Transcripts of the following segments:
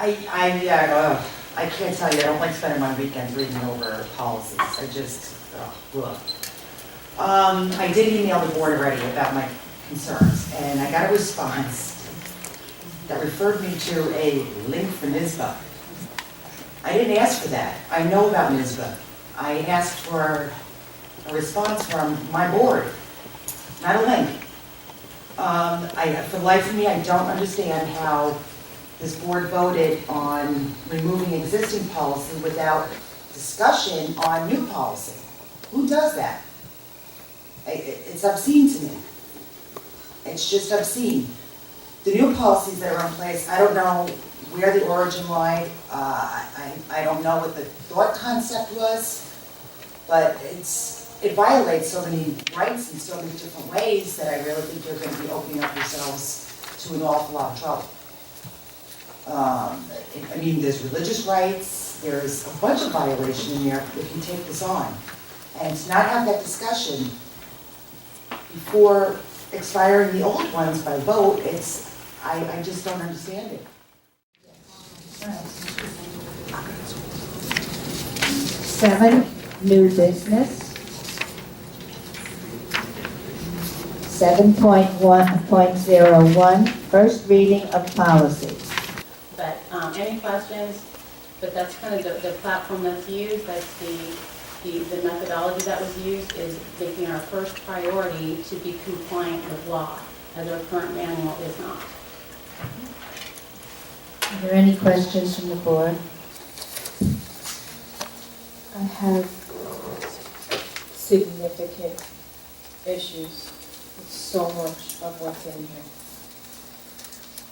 I can't tell you, I don't like spending my weekends reading over policies. I just, ugh. I did email the board already about my concerns, and I got a response that referred me to a link for NISBA. I didn't ask for that. I know about NISBA. I asked for a response from my board, not a link. For the life of me, I don't understand how this board voted on removing existing policy without discussion on new policy. Who does that? It's obscene to me. It's just obscene. The new policies that are in place, I don't know where the origin lied. I don't know what the thought concept was, but it violates so many rights in so many different ways that I really think you're going to be opening up yourselves to an awful lot of trouble. I mean, there's religious rights, there's a bunch of violation in there if you take this on. And to not have that discussion before expiring the old ones by vote, I just don't understand it. 7, new business. 7.1.01, first reading of policy. But any questions? But that's kind of the platform that's used. That's the methodology that was used is making our first priority to be compliant with law, as our current manual is not. Are there any questions from the board? I have significant issues with so much of what's in here.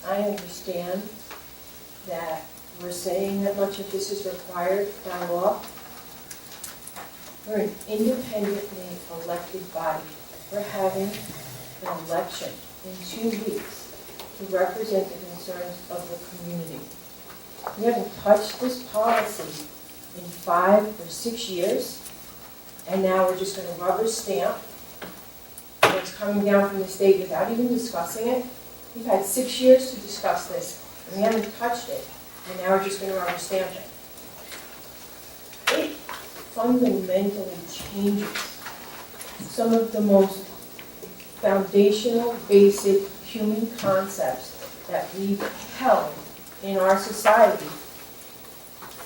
I understand that we're saying that much of this is required by law. We're an independently elected body. We're having an election in 2 weeks to represent the concerns of the community. We haven't touched this policy in 5 or 6 years, and now we're just going to rubber stamp what's coming down from the state without even discussing it. We've had 6 years to discuss this, and we haven't touched it, and now we're just going to rubber stamp it. It fundamentally changes some of the most foundational, basic human concepts that we've held in our society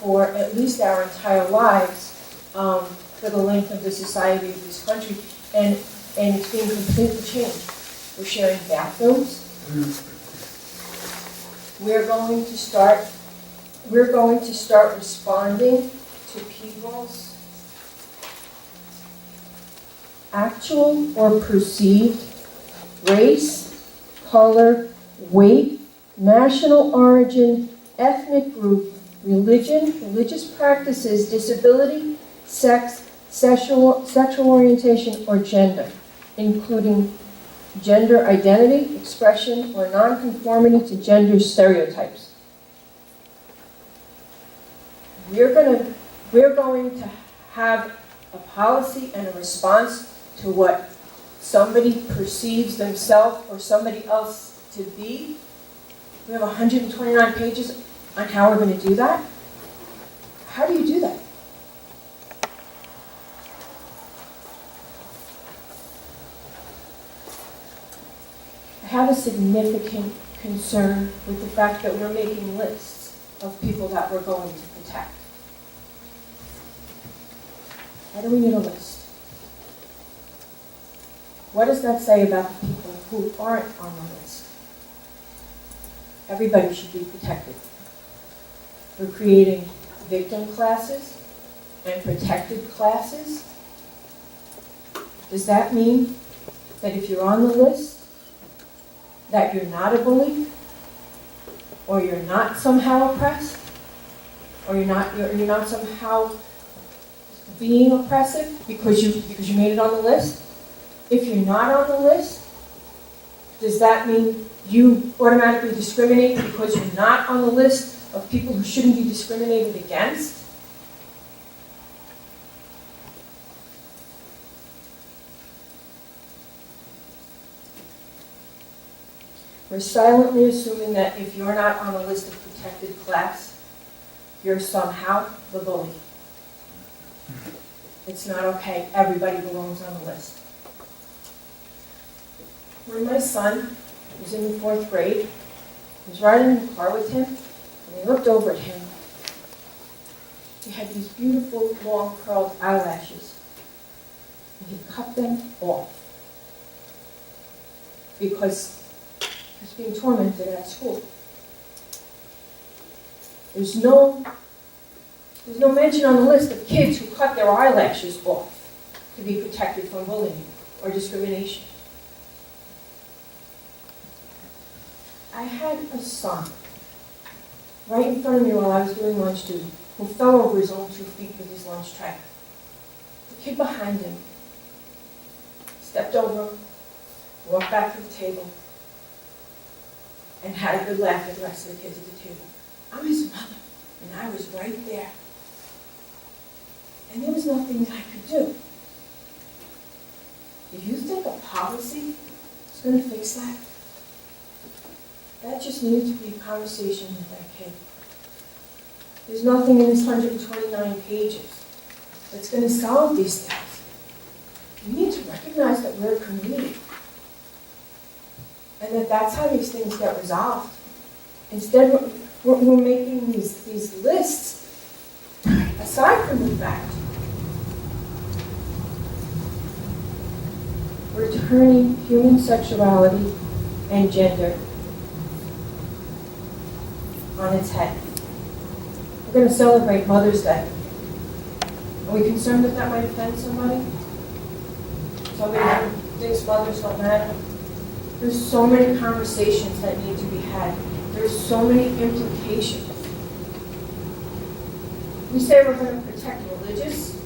for at least our entire lives, for the length of the society of this country, and it's being completely changed. We're sharing bathrooms. We're going to start responding to people's actual or perceived race, color, weight, national origin, ethnic group, religion, religious practices, disability, sex, sexual orientation, or gender, including gender identity, expression, or nonconformity to gender stereotypes. We're going to have a policy and a response to what somebody perceives themselves or somebody else to be. We have 129 pages on how we're going to do that. How do you do that? I have a significant concern with the fact that we're making lists of people that we're going to protect. Why do we need a list? What does that say about the people who aren't on the list? Everybody should be protected. We're creating victim classes and protected classes. Does that mean that if you're on the list, that you're not a bully, or you're not somehow oppressed, or you're not somehow being oppressive because you made it on the list? If you're not on the list, does that mean you automatically discriminate because you're not on the list of people who shouldn't be discriminated against? We're silently assuming that if you're not on a list of protected class, you're somehow the bully. It's not okay. Everybody belongs on the list. When my son was in the 4th grade, I was riding in the car with him, and I looked over at him. He had these beautiful, long, curled eyelashes, and he cut them off because he was being tormented at school. There's no mention on the list of kids who cut their eyelashes off to be protected from bullying or discrimination. I had a son right in front of me while I was doing lunch duty who fell over his own 2 feet with his lunch tray. The kid behind him stepped over, walked back to the table, and had a good laugh at the rest of the kids at the table. I'm his mother, and I was right there. And there was nothing that I could do. If you think a policy is going to fix that, that just needs to be a conversation with that kid. There's nothing in this 129 pages that's going to solve these things. We need to recognize that we're a community and that's how these things get resolved. Instead, we're making these lists aside from the fact we're turning human sexuality and gender on its head. We're going to celebrate Mother's Day. Are we concerned that might offend somebody? Somebody who thinks mothers don't matter? There's so many conversations that need to be had. There's so many implications. We say we're going to protect religious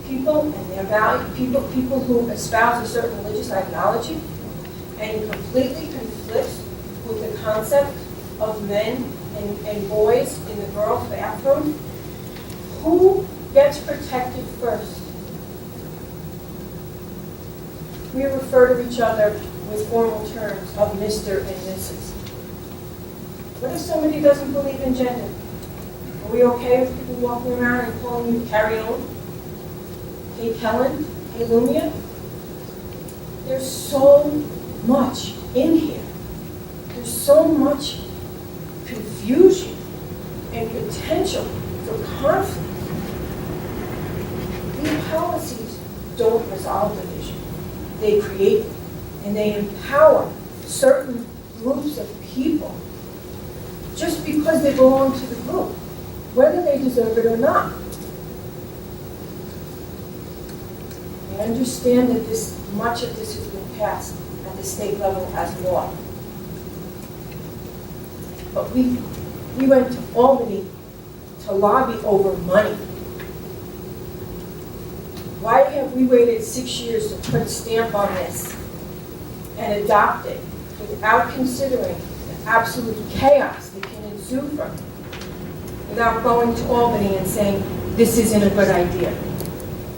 people and their value, people who espouse a certain religious ideology, and it completely conflicts with the concept of men and boys in the girls' bathroom. Who gets protected first? We refer to each other with formal terms of Mr. and Mrs. What if somebody doesn't believe in gender? Are we okay with people walking around and calling you Carrie On? Hey Kellen? Hey Lumia? There's so much in here. There's so much confusion and potential for conflict. These policies don't resolve division. They create it, and they empower certain groups of people just because they belong to the group, whether they deserve it or not. I understand that much of this has been passed at the state level as law. But we went to Albany to lobby over money. Why have we waited 6 years to put a stamp on this and adopt it without considering the absolute chaos that can ensue from it, without going to Albany and saying, this isn't a good idea?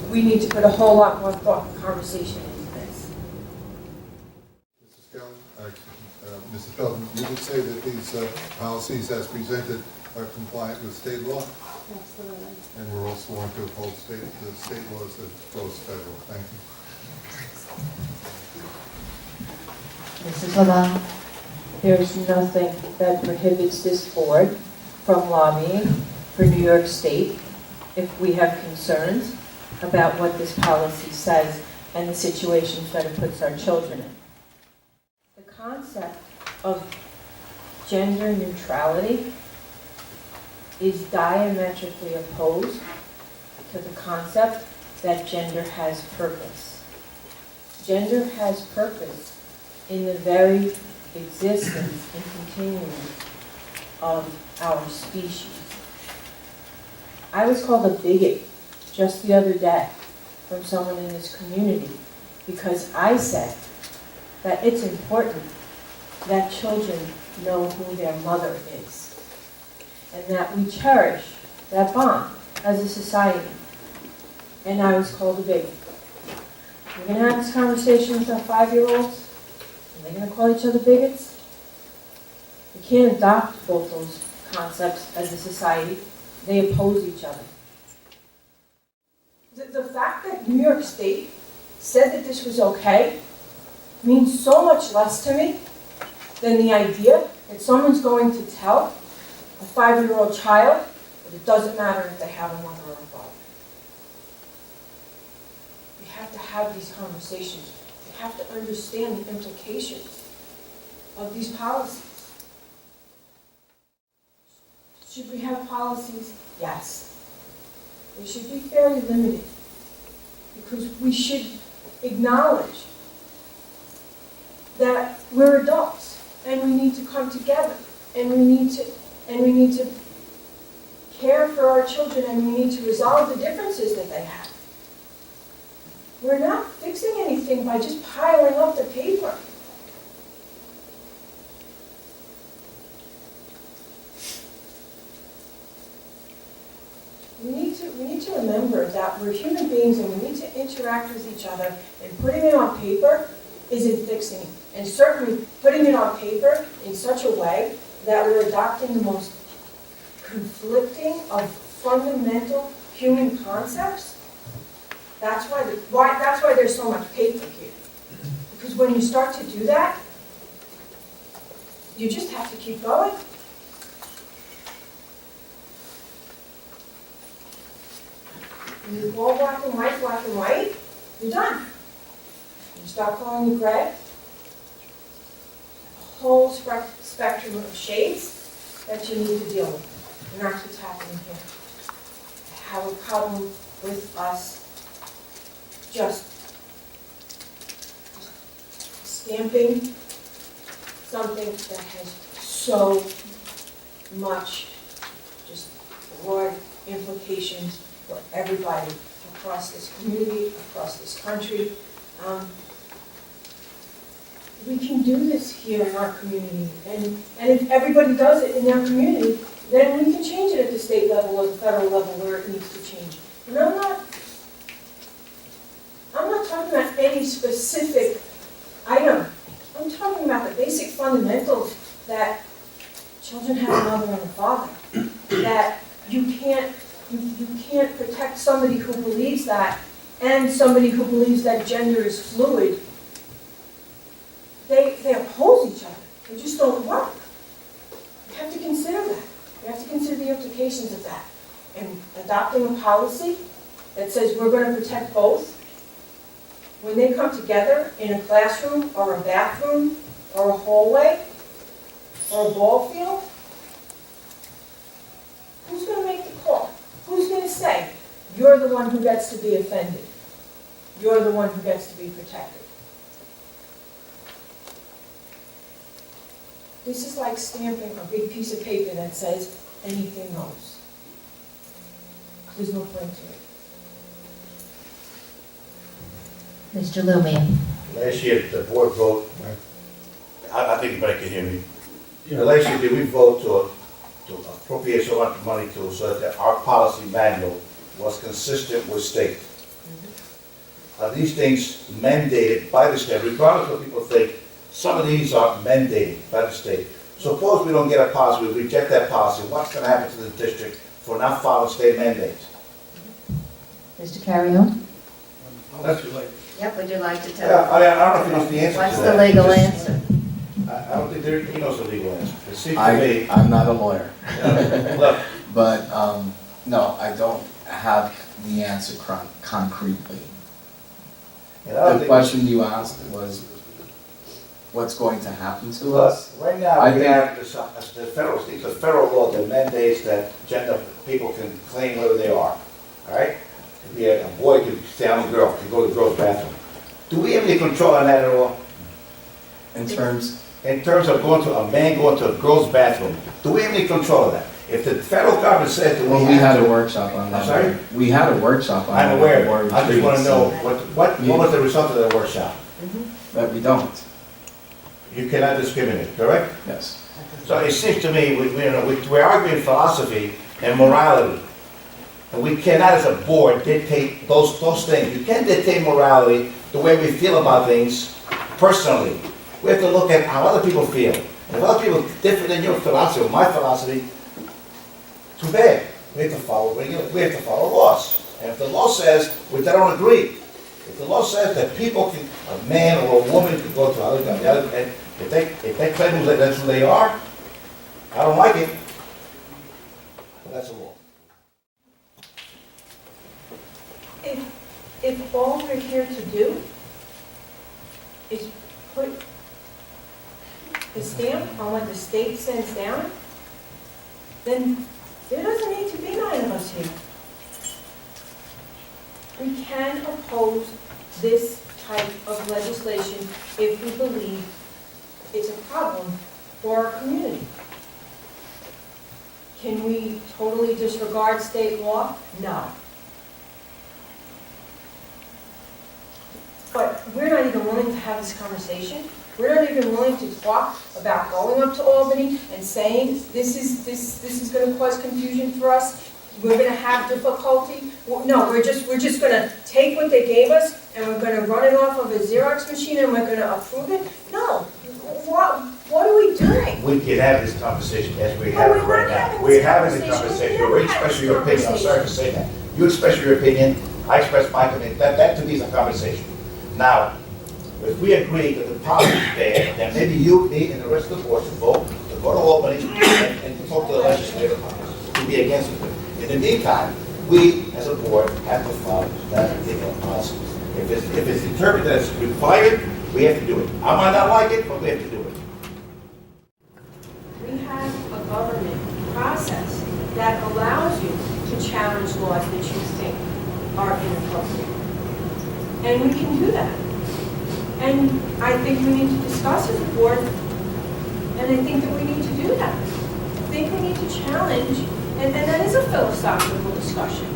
We need to put a whole lot more thought and conversation into this. Mrs. Kelly, Mrs. Felton, you would say that these policies as presented are compliant with state law? Absolutely. And we're also going to uphold the state laws as well as federal. Thank you. Mrs. LaValle? There is nothing that prohibits this board from lobbying for New York State if we have concerns about what this policy says and the situations that it puts our children in. The concept of gender neutrality is diametrically opposed to the concept that gender has purpose. Gender has purpose in the very existence and continuum of our species. I was called a bigot just the other day from someone in this community because I said that it's important that children know who their mother is and that we cherish that bond as a society. And I was called a bigot. We're going to have this conversation with our 5-year-olds, and they're going to call each other bigots. can't adopt both those concepts as a society. They oppose each other. The fact that New York State said that this was okay means so much less to me than the idea that someone's going to tell a 5-year-old child that it doesn't matter if they have a mother or a father. We have to have these conversations. We have to understand the implications of these policies. Should we have policies? Yes. They should be fairly limited, because we should acknowledge that we're adults and we need to come together and we need to care for our children and we need to resolve the differences that they have. We're not fixing anything by just piling up the paper. We need to remember that we're human beings and we need to interact with each other, and putting it on paper isn't fixing it. And certainly putting it on paper in such a way that we're adopting the most conflicting of fundamental human concepts, that's why there's so much paper here. Because when you start to do that, you just have to keep going. When you call black and white, you're done. You start calling it gray, a whole spectrum of shades that you need to deal with. And that's what's happening here. I have a problem with us just stamping something that has so much just broad implications for everybody across this community, across this country. We can do this here in our community, and if everybody does it in their community, then we can change it at the state level or the federal level where it needs to change. And I'm not talking about any specific item. I'm talking about the basic fundamentals that children have a mother and a father, that you can't protect somebody who believes that and somebody who believes that gender is fluid. They oppose each other. They just don't work. We have to consider that. We have to consider the implications of that. And adopting a policy that says we're going to protect both, when they come together in a classroom or a bathroom or a hallway or a ball field, who's going to make the call? Who's going to say, you're the one who gets to be offended? You're the one who gets to be protected? This is like stamping a big piece of paper that says, anything goes. There's no point to it. Mr. Lumiere. Last year, the board vote, I think everybody can hear me. Last year, did we vote to appropriate so much money so that our policy manual was consistent with state? Are these things mandated by the state? Regardless of what people think, some of these are mandated by the state. Suppose we don't get a policy, we reject that policy, what's going to happen to the district for not following state mandates? Mr. Carrion? Yep, would you like to tell? Yeah, I don't know if he knows the answer to What's that. the legal Just- answer? I don't think he knows the legal answer. It seems to me, I'm not a lawyer, look, but no, I don't have the answer concretely. and I don't The think. question you asked was, what's going to happen to Look, us? right now, I we think- have the federal law that mandates that gender people can claim whether they are, all right? A boy can say, I'm a girl, can go to the girl's bathroom. Do we have any control on that at all? In terms, In terms of a man going to a girl's bathroom, do we have any control of that? If the federal government says that well, we had a workshop on that. I'm sorry? We had a workshop on that. I'm aware before of it, we I just want to know, treated, what was the result of that workshop? That we don't, You cannot discriminate, correct? yes. So it seems to me, we're arguing philosophy and morality. And we cannot, as a board, dictate those things. You can't dictate morality the way we feel about things personally. We have to look at how other people feel. And if other people are different than your philosophy or my philosophy, too bad. We have to follow laws. And if the law says, which I don't agree, if the law says that people can, a man or a woman can go to the other, and if they claim that that's who they are, I don't like it, but that's a law. If all we're here to do is put the stamp on what the state sends down, then there doesn't need to be 9 of us here. We can oppose this type of legislation if we believe it's a problem for our community. Can we totally disregard state law? No. But we're not even willing to have this conversation. We're not even willing to talk about going up to Albany and saying, this is going to cause confusion for us. We're going to have difficulty. No, we're just going to take what they gave us and we're going to run it off of a Xerox machine and we're going to approve it. No. What are we doing? We can have this conversation as we're having it right now. We're having the conversation. You express your opinion. I'm sorry to say that. You express your opinion. I express my opinion. That to me is a conversation. Now, if we agree that the policy is bad, then maybe you, me, and the rest of the board should vote to go to Albany and to talk to the legislature to be against it. In the meantime, we, as a board, have to follow that particular policy. If it's determined that it's required, we have to do it. I might not like it, but we have to do it. We have a government process that allows you to challenge laws that you think are inappropriate. And we can do that. And I think we need to discuss as a board, and I think that we need to do that. I think we need to challenge, and that is a philosophical discussion.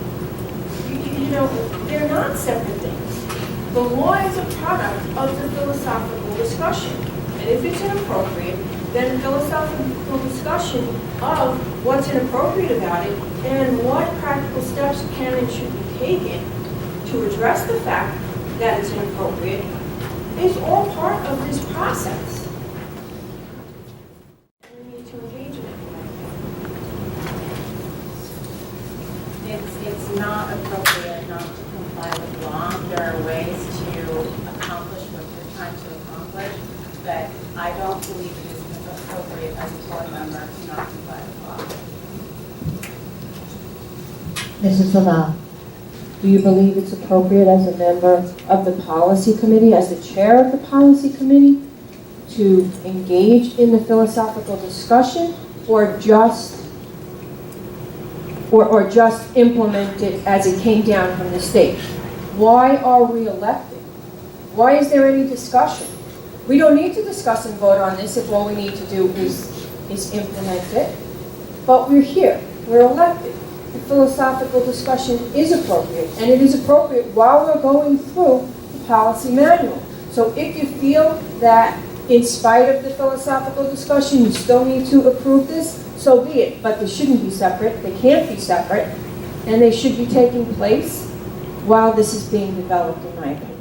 You know, they're not separate things. The law is a product of the philosophical discussion. And if it's inappropriate, then philosophical discussion of what's inappropriate about it and what practical steps can and should be taken to address the fact that it's inappropriate is all part of this process. We need to engage in it. It's not appropriate not to comply with law. There are ways to accomplish what you're trying to accomplish, but I don't believe it is appropriate as a board member to not comply with law. Mrs. LaValle. Do you believe it's appropriate as a member of the policy committee, as the chair of the policy committee, to engage in the philosophical discussion or just implement it as it came down from the state? Why are we elected? Why is there any discussion? We don't need to discuss and vote on this if all we need to do is implement it. But we're here. We're elected. The philosophical discussion is appropriate, and it is appropriate while we're going through the policy manual. So if you feel that in spite of the philosophical discussion, you still need to approve this, so be it. But they shouldn't be separate. They can't be separate, and they should be taking place while this is being developed, in my opinion.